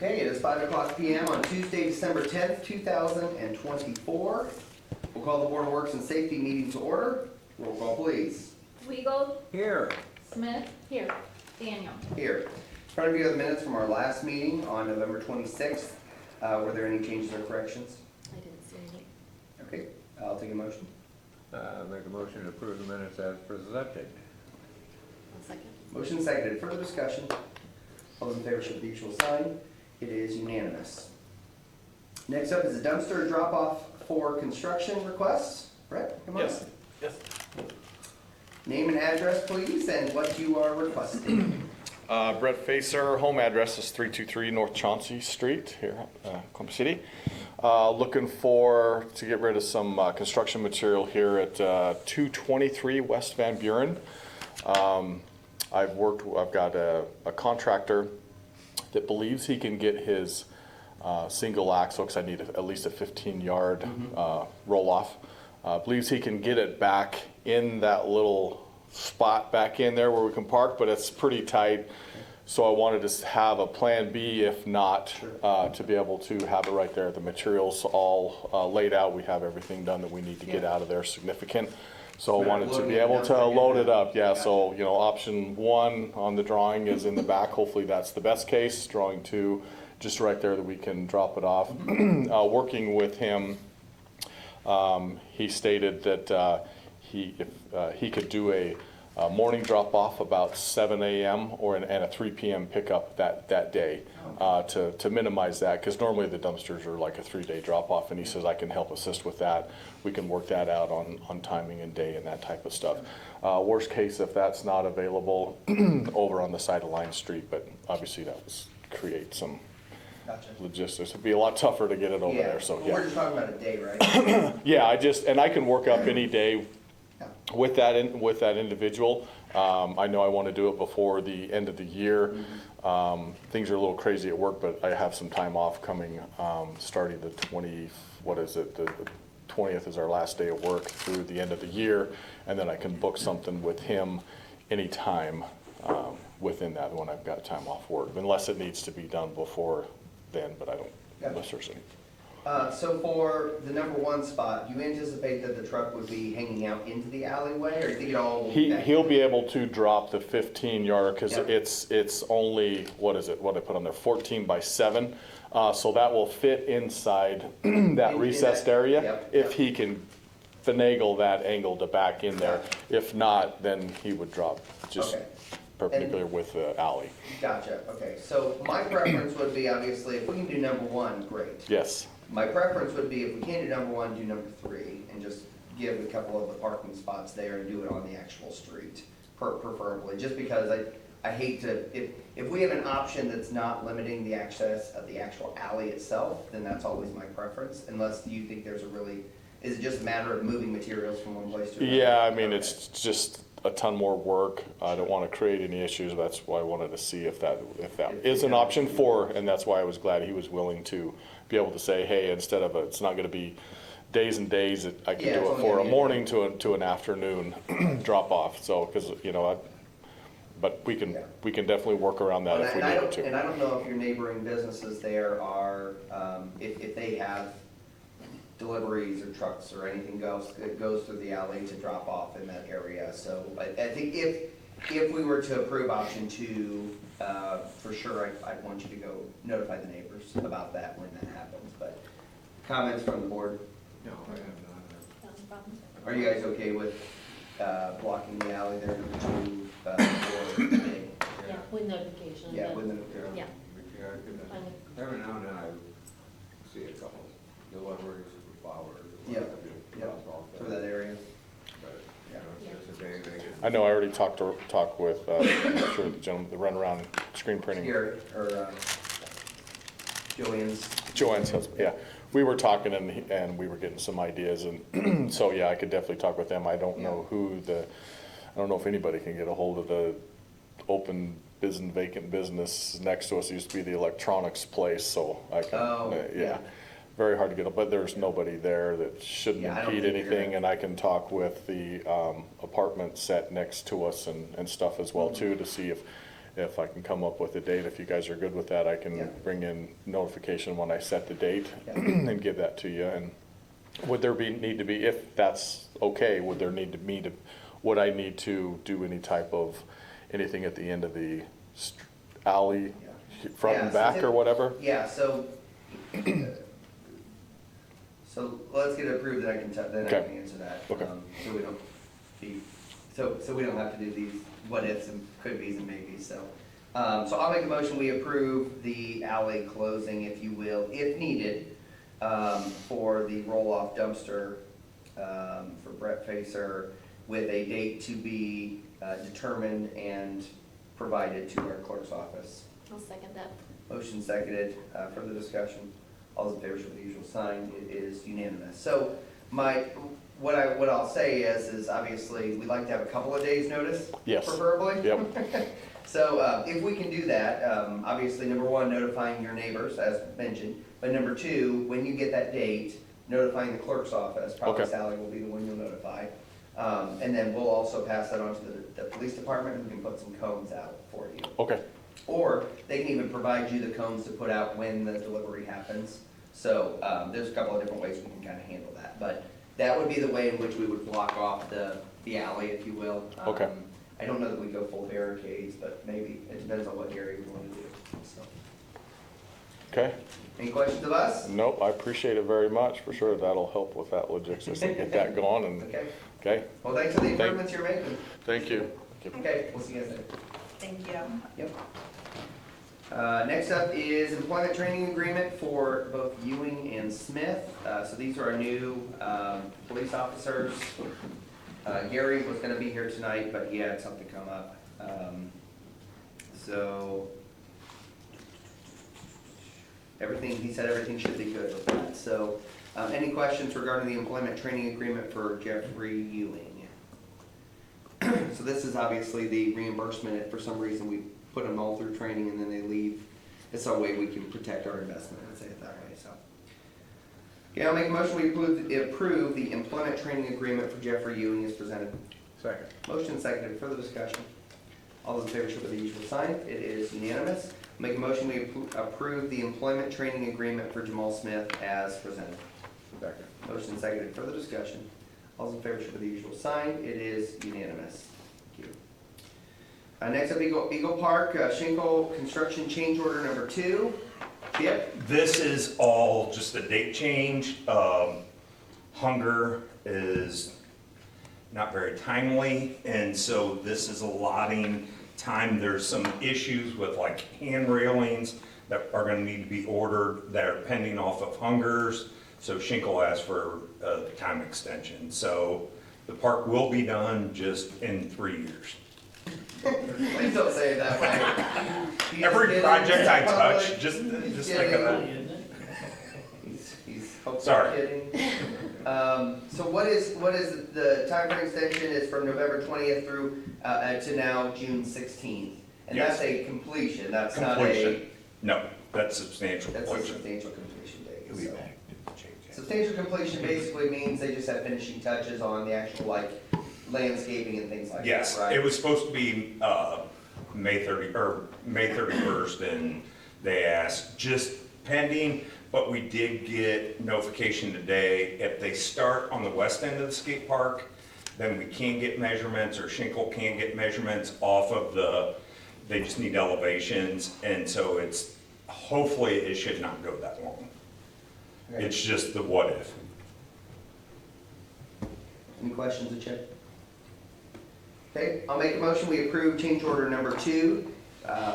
Okay, it is 5:00 p.m. on Tuesday, December 10th, 2024. We'll call the Board of Works and Safety meeting to order. Roll call, please. Weigel, Here. Smith, here, Daniel. Here. In front of you are the minutes from our last meeting on November 26th. Were there any changes or corrections? I didn't see anything. Okay, I'll take a motion. Make a motion to approve the minutes as presented. One second. Motion seconded. Further discussion? All those in favor show the usual sign. It is unanimous. Next up is a dumpster drop-off for construction requests. Brett, come on. Yes. Name and address, please, and what you are requesting. Brett Facer, home address is 323 North Chauncey Street here, Columbus City. Looking to get rid of some construction material here at 223 West Van Buren. I've got a contractor that believes he can get his single axle, because I need at least a 15-yard roll off. Believes he can get it back in that little spot back in there where we can park, but it's pretty tight. So I wanted to have a plan B, if not, to be able to have it right there. The material's all laid out. We have everything done that we need to get out of there significant. So I wanted to be able to load it up. Yeah, so, you know, option one on the drawing is in the back. Hopefully that's the best case. Drawing two, just right there that we can drop it off. Working with him, he stated that if he could do a morning drop-off about 7 a.m. and a 3 p.m. pickup that day to minimize that, because normally the dumpsters are like a 3-day drop-off, and he says I can help assist with that. We can work that out on timing and day and that type of stuff. Worst case, if that's not available, over on the side of Line Street, but obviously that would create some logistics. It'd be a lot tougher to get it over there, so yeah. We're just talking about a day, right? Yeah, I can work up any day with that individual. I know I want to do it before the end of the year. Things are a little crazy at work, but I have some time off coming, starting the 20th is our last day of work through the end of the year, and then I can book something with him anytime within that when I've got time off work, unless it needs to be done before then, but I don't, unless there's any. So for the number one spot, do you anticipate that the truck would be hanging out into the alleyway, or do you think it all will be back? He'll be able to drop the 15-yard, because Yep. it's only, what I put on there, 14 by 7. So that will fit inside that recessed area. Yep, If yep. he can finagle that angle to back in there. If not, then he would drop just Okay. perpendicular with the alley. Gotcha, okay. So my preference would be, obviously, if we can do number one, great. Yes. My preference would be, if we can't do number one, do number three, and just give a couple of the parking spots there and do it on the actual street, preferably, just because I hate to, if we have an option that's not limiting the access of the actual alley itself, then that's always my preference, unless you think there's is it just a matter of moving materials from one place to another? Yeah, I mean, Okay. it's just a ton more work. I don't want to create any issues. That's why I wanted to see if that is an option and that's why I was glad he was willing to be able to say, hey, instead of it's not going to be days and days, I can Yeah, do it's it only for a gonna be- morning to an afternoon drop off. So, because, you know, but we can definitely work around that if we needed to. And I don't know if your neighboring businesses there are, if they have deliveries or trucks or anything goes through the alley to drop off in that area. So I think if we were to approve option two, for sure, I'd want you to go notify the neighbors about that when that happens. But comments from the board? No, I have not. That's a problem. Are you guys okay with blocking the alley there, number two, for the day? Yeah, with notification. Yeah, with the, Yeah. Fine. Every now and then I see a couple deliveries of flowers. Yeah, yeah, for that area. But, Yeah. you know, it's just a day they get. I know I already talked with, I'm not sure the gentleman, the runaround screen printing. Here, or Joanne's husband, yeah. We were talking and we were getting some ideas, and so, yeah, I could definitely talk with them. I don't know I don't know if anybody can get a hold of the open vacant business next to us. It used to be the electronics place, so I can, yeah. Very hard to get, but there's nobody there that shouldn't Yeah, I don't impede think you're anything, gonna- and I can talk with the apartment set next to us and stuff as well too, to see if I can come up with a date, if you guys are good with that, I Yeah. can bring in notification when I set the date Yeah. and give that to you. And would there need to be, if that's okay, would there need to would I need to do any type of, anything at the end of the alley, front and Yeah, back or whatever? Yeah, so, so let's get it approved, then I can, then I Okay. can answer that. Okay. So we don't be, so we don't have to do these what ifs and could be's and maybes, so. So I'll make a motion, we approve the alley closing, if you will, if needed, for the roll-off dumpster, for Brett Facer, with a date to be determined and provided to our clerk's office. I'll second that. Motion seconded, further discussion. All those in favor show the usual sign, it is unanimous. So what I'll say is obviously, we'd like to have a couple of days' notice. Yes. Preferably. Yep, So if we can do that, obviously, number one, notifying your neighbors, as mentioned. But number two, when you get that date, notifying the clerk's office, probably Okay. Sally will be the one you'll notify. And then we'll also pass that on to the police department, who can put some cones out for you. okay, Or they can even provide you the cones to put out when the delivery happens. So there's a couple of different ways we can kind of handle that. But that would be the way in which we would block off the alley, if you will. Okay. I don't know that we go full barricades, but maybe, it depends on what area we want to do. So, okay. any questions of us? Nope, I appreciate it very much, for sure. That'll help with that logistics and get that going and, Okay, okay, well, thanks for the improvements you're making. thank you. Thank you. Okay, we'll see you guys later. Thank you. Yep. Next up is employment training agreement for both Ewing and Smith. So these are our new police officers. Gary was gonna be here tonight, but he had something come up. So he said everything should be good with that. So any questions regarding the employment training agreement for Jeffrey Ewing? So this is obviously the reimbursement. If for some reason we put them all through training and then they leave, it's a way we can protect our investment, let's say it that way, so. Okay, I'll make a motion, we approve the employment training agreement for Jeffrey Ewing as presented. Second. Motion seconded, further discussion. All those in favor show by the usual sign, it is unanimous. Make a motion, we approve the employment training agreement for Jamal Smith as presented. Second. Motion seconded, further discussion. All those in favor show by the usual sign, it is unanimous. Thank you. Next up, Eagle Park, Schinkel Construction Change Order number 2. Chip? This is all just a date change. Hunger is not very timely, and so this is allotting time. There's some issues with like hand railings that are gonna need to be ordered that are pending off of Hungers. So Schinkel asked for a time extension. So the park will be done just in 3 years. Please don't say it that way. He is Every kidding. project I Public. touch, just He's think of that. He's hopefully Sorry. kidding. So what is the time for extension is from November 20th through, to now June 16th? And that's Yes. a completion, that's not Completion. No, that's substantial that's a completion. substantial completion date. He'll be so. back to change that. Substantial completion basically means they just have finishing touches on the actual like landscaping and things like that, Yes, right? it was supposed to be May 31st, and they asked just pending, but we did get notification today, if they start on the west end of the skate park, then we can get measurements, or Schinkel can get measurements off of they just need elevations, and so hopefully it should not go that long. Okay. It's just the what if. Any questions of Chip? Okay, I'll make a motion, we approve change order number 2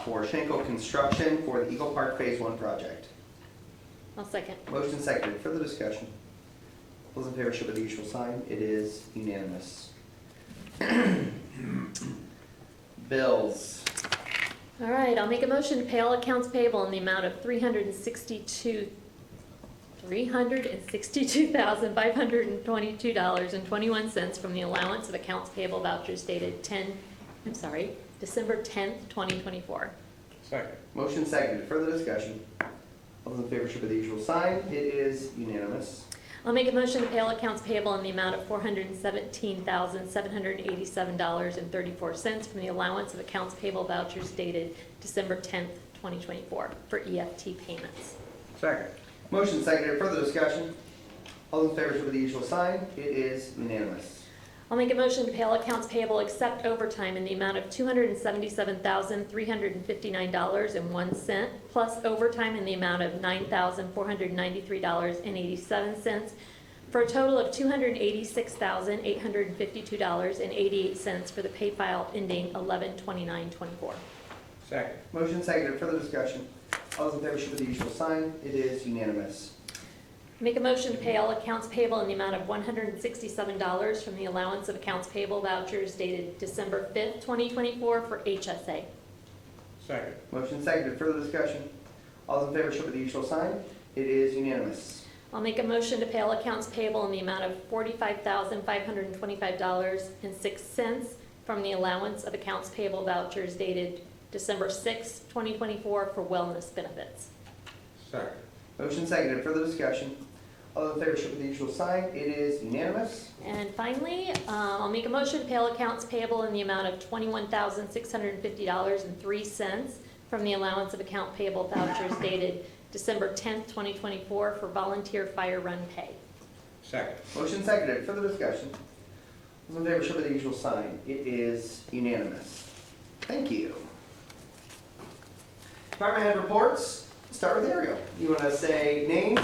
for Schenkel Construction for the Eagle Park Phase 1 project. I'll second. Motion seconded, further discussion. Those in favor show by the usual sign, it is unanimous. Bills. All right, I'll make a motion to pay all accounts payable in the amount of $362,522.21 from the allowance of accounts payable vouchers dated December 10th, 2024. Second. Motion seconded, further discussion. All those in favor show by the usual sign, it is unanimous. I'll make a motion to pay all accounts payable in the amount of $417,787.34 from the allowance of accounts payable vouchers dated December 10th, 2024 for EFT payments. Second. Motion seconded, further discussion? All those in favor show by the usual sign. It is unanimous. I'll make a motion to pay all accounts payable except overtime in the amount of $277,359.01, plus overtime in the amount of $9,493.87, for a total of $286,852.88 for the pay file ending 11/29/24. Second. Motion seconded, further discussion? All those in favor show by the usual sign. It is unanimous. Make a motion to pay all accounts payable in the amount of $167 from the allowance of accounts payable vouchers dated December 5th, 2024 for HSA. Second. Motion seconded, further discussion? All those in favor show by the usual sign. It is unanimous. I'll make a motion to pay all accounts payable in the amount of $45,525.06 from the allowance of accounts payable vouchers dated December 6th, 2024 for wellness benefits. Second. Motion seconded, further discussion? All those in favor show by the usual sign. It is unanimous. And finally, I'll make a motion to pay all accounts payable in the amount of $21,650.03 from the allowance of account payable vouchers dated December 10th, 2024 for volunteer fire run pay. Second. Motion seconded, further discussion? All those in favor show by the usual sign. It is unanimous. Thank you. Department head reports. Start with Ariel. You want to say name,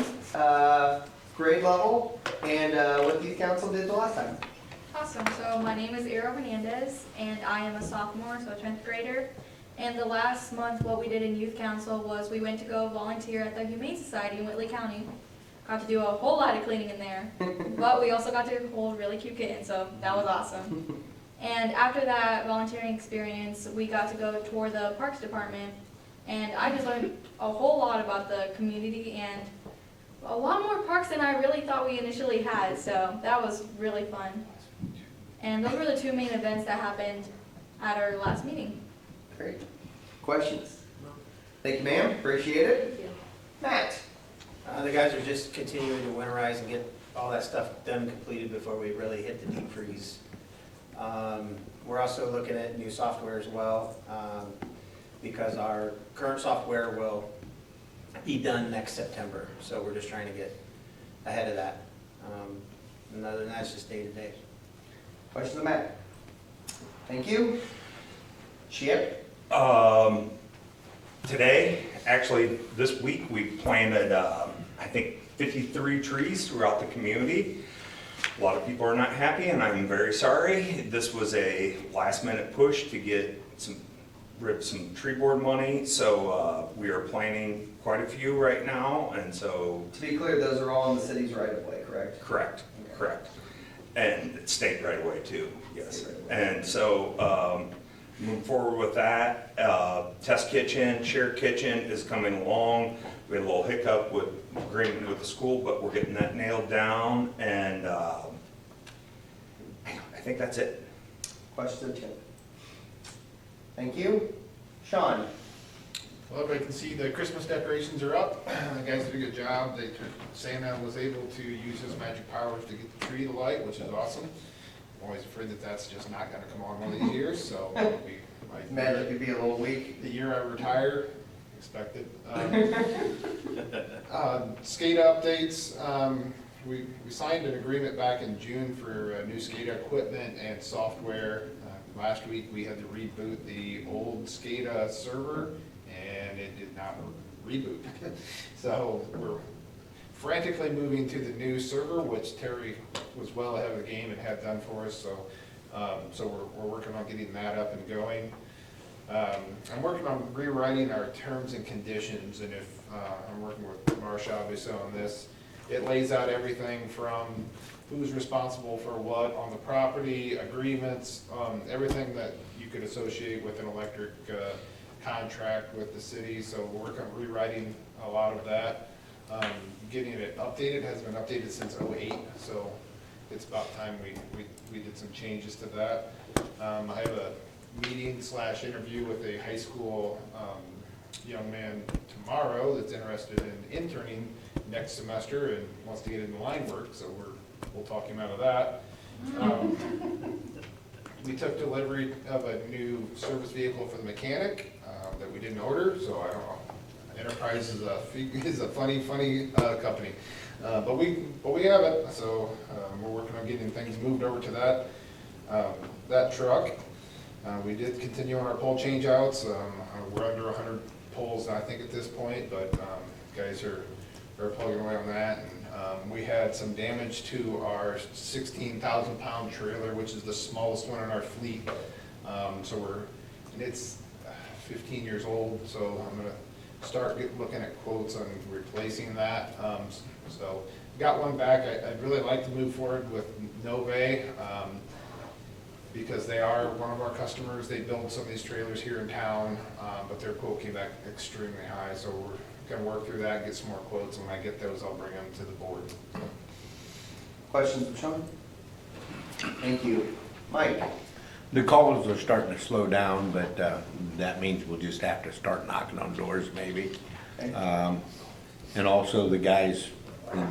grade level, and what the youth council did the last time. Awesome. So my name is Ariel Hernandez, and I am a sophomore, so a 10th grader. And the last month, what we did in youth council was we went to go volunteer at the Humane Society in Whitley County. Got to do a whole lot of cleaning in there, but we also got to hold really cute kittens, so that was awesome. And after that volunteering experience, we got to go tour the Parks Department, and I just learned a whole lot about the community and a lot more parks than I really thought we initially had, so that was really fun. And those were the two main events that happened at our last meeting. Great. Questions? Thank you, ma'am. Appreciate it. Thank you. Matt? The guys are just continuing to winterize and get all that stuff done, completed before we really hit the deep freeze. We're also looking at new software as well, because our current software will be done next September. So we're just trying to get ahead of that. And other than that, it's just day to day. Questions of Matt? Thank you. Chip? Today, actually, this week, we planted, I think, 53 trees throughout the community. A lot of people are not happy, and I'm very sorry. This was a last-minute push to get some tree board money, so we are planting quite a few right now, and so. To be clear, those are all in the city's right of way, correct? Correct, Okay. correct. And it's state right away too, yes. State right away. And so, move forward with that. Test kitchen, shared kitchen is coming along. We had a little hiccup with agreement with the school, but we're getting that nailed down, and I think that's it. Questions of Chip? Thank you. Sean? Well, everybody can see the Christmas decorations are up. The guys did a good job. Santa was able to use his magic powers to get the tree to light, which is awesome. I'm always afraid that that's just not going to come on one of these years, so it'll be Magic could be a little weak. the year I retire, expected. SCADA updates. We signed an agreement back in June for new SCADA equipment and software. Last week we had to reboot the old SCADA server, and it did not reboot. So we're frantically moving to the new server, which Terry was well ahead of the game and had done for us. So we're working on getting that up and going. I'm working on rewriting our terms and conditions, and if I'm working with Marsha obviously on this. It lays out everything from who's responsible for what on the property, agreements, everything that you could associate with an electric contract with the city. So we're working on rewriting a lot of that. Getting it updated, hasn't been updated since '08, so it's about time we did some changes to that. I have a meeting / interview with a high school young man tomorrow that's interested in interning next semester and wants to get into line work, so we'll talk him out of that. We took delivery of a new service vehicle for the mechanic that we didn't order, so I don't know. Enterprise is a funny company, but we have it, so we're working on getting things moved over to that truck. We did continue on our pole changeouts. We're under 100 poles, I think, at this point, but guys are plugging away on that. And we had some damage to our 16,000-pound trailer, which is the smallest one in our fleet. And it's 15 years old, so I'm gonna start looking at quotes on replacing that. So got one back. I'd really like to move forward with Nove, because they are one of our customers. They build some of these trailers here in town, but their quote came back extremely high, so we're gonna work through that, get some more quotes, and when I get those, I'll bring them to the board. Questions of Sean? Thank you. Mike? The calls are starting to slow down, but that means we'll just have to start knocking on doors maybe. Okay. And also the guys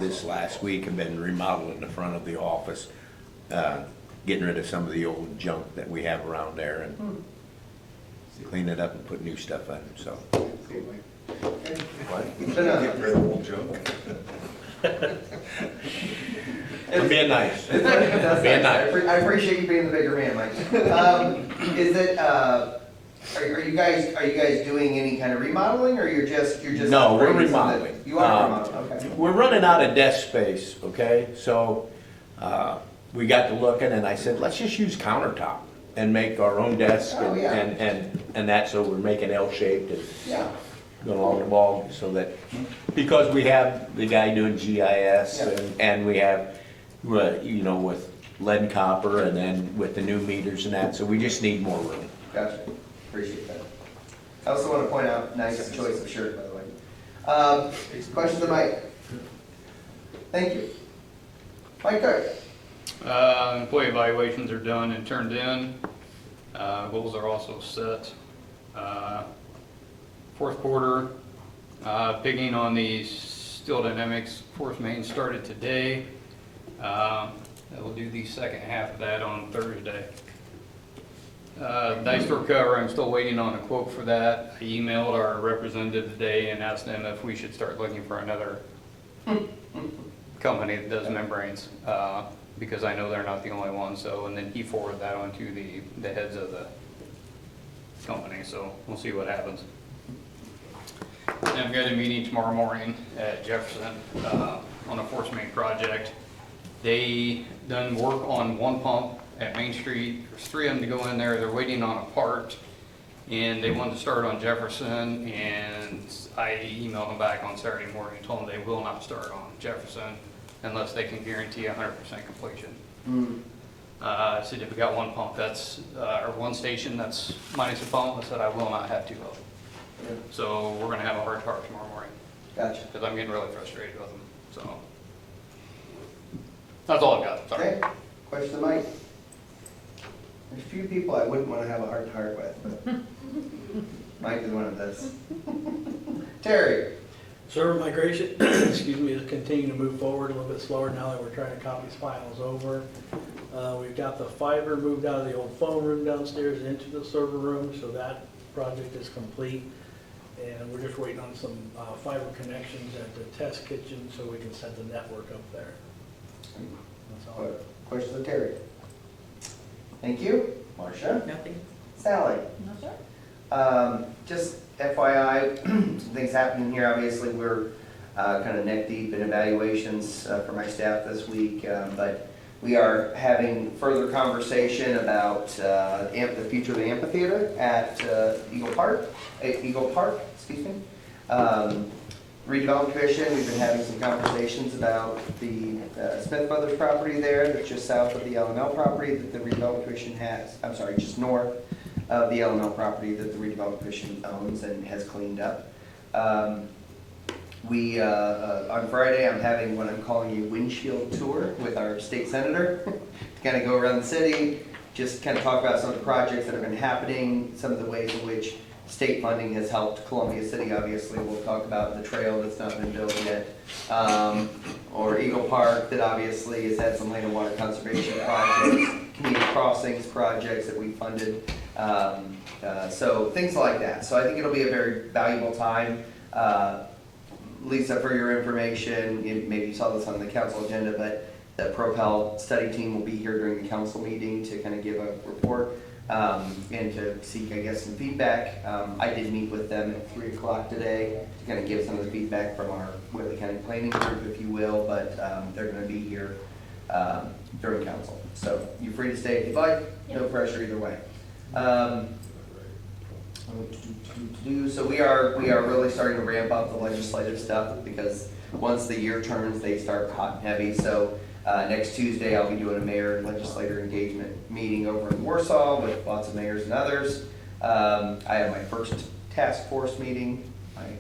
this last week have been remodeling the front of the office, getting rid of some of the old junk that we have around there and clean it up and put new stuff in, so. It's been a- Get rid of old junk. I'm being nice. That's Being nice. nice. I appreciate you being the bigger man, Mike. Is it, are you guys doing any kind of remodeling, or you're just? No, we're upgrading some of the- remodeling. You are remodeling, okay. We're running out of desk space, okay? So, we got to looking and I said, let's just use countertop and make our own desk Oh, yeah. and that, so we're making L-shaped and Yeah, going along the wall so that, because we have the guy doing GIS Yeah. and we have, you know, with lead and copper and then with the new meters and that, so we just need more room. gotcha. Appreciate that. I also want to point out, nice choice of shirt, by the way. Questions of Mike? Thank you. Mike Cook? Employee evaluations are done and turned in. Goals are also set. Fourth quarter, pigging on the Steel Dynamics Force Main started today. We'll do the second half of that on Thursday. Dice door cover, I'm still waiting on a quote for that. I emailed our representative today and asked them if we should start looking for another company that does membranes, because I know they're not the only one, so, and then he forwarded that on to the heads of the company, so we'll see what happens. And I've got a meeting tomorrow morning at Jefferson, on a force main project. They done work on one pump at Main Street. There's 3 of them to go in there. They're waiting on a part, and they wanted to start on Jefferson, and I emailed them back on Saturday morning and told them they will not start on Jefferson unless they can guarantee 100% completion. I said, if we got one pump, that's, or one station that's minus a pump, I said, I will not have 2 of them. So we're gonna have a hard talk tomorrow morning, Gotcha. because I'm getting really frustrated with them, so. That's all I've got, sorry. Okay, question of Mike? There's a few people I wouldn't want to have a heart to heart with, but Mike is one of those. Terry? Sir, migration, excuse me, is continuing to move forward a little bit slower now that we're trying to copy files over. We've got the fiber moved out of the old phone room downstairs into the server room, so that project is complete. And we're just waiting on some fiber connections at the test kitchen so we can set the network up there. That's all. Questions of Terry? Thank you. Marcia? Nothing. Sally? No, sir. Just FYI, some things happening here. Obviously, we're kind of neck deep in evaluations for my staff this week, but we are having further conversation about the future of the amphitheater at Eagle Park, excuse me. Redevelopment Commission, we've been having some conversations about the Smith Brothers property there, that's just south of the LML property that the Redevelopment Commission has, I'm sorry, just north of the LML property that the Redevelopment Commission owns and has cleaned up. We, on Friday, I'm having what I'm calling a windshield tour with our state senator to kind of go around the city, just kind of talk about some of the projects that have been happening, some of the ways in which State funding has helped Columbia City, obviously, we'll talk about the trail that's not been built yet. Or Eagle Park, that obviously has had some land and water conservation projects, community crossings projects that we funded. So things like that. So I think it'll be a very valuable time. Lisa, for your information, maybe you saw this on the council agenda, but the Propel study team will be here during the council meeting to kind of give a report and to seek, I guess, some feedback. I did meet with them at 3 o'clock today to kind of give some of the feedback from our Whitley County Planning Group, if you will, but they're going to be here during council. So you're free to stay if you'd like, no pressure either way. So we are really starting to ramp up the legislative stuff, because once the year turns, they start hot and heavy. So next Tuesday, I'll be doing a mayor and legislator engagement meeting over in Warsaw with lots of mayors and others. I have my first task force meeting, my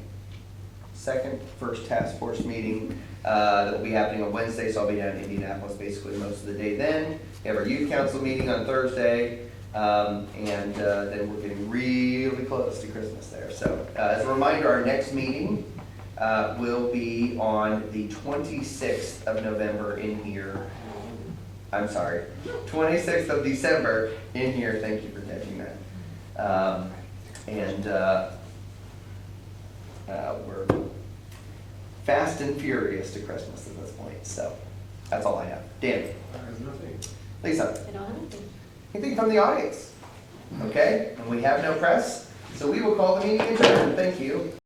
first task force meeting that will be happening on Wednesday, so I'll be down in Indianapolis basically most of the day then. We have our youth council meeting on Thursday. And then we're getting really close to Christmas there. So as a reminder, our next meeting will be on the 26th of November in here. I'm sorry, 26th of December in here. Thank you for catching that. We're fast and furious to Christmas at this point. So that's all I have. Dan. Lisa. I don't have anything. Anything from the audience? Okay, and we have no press, so we will call the meeting adjourned. Thank you.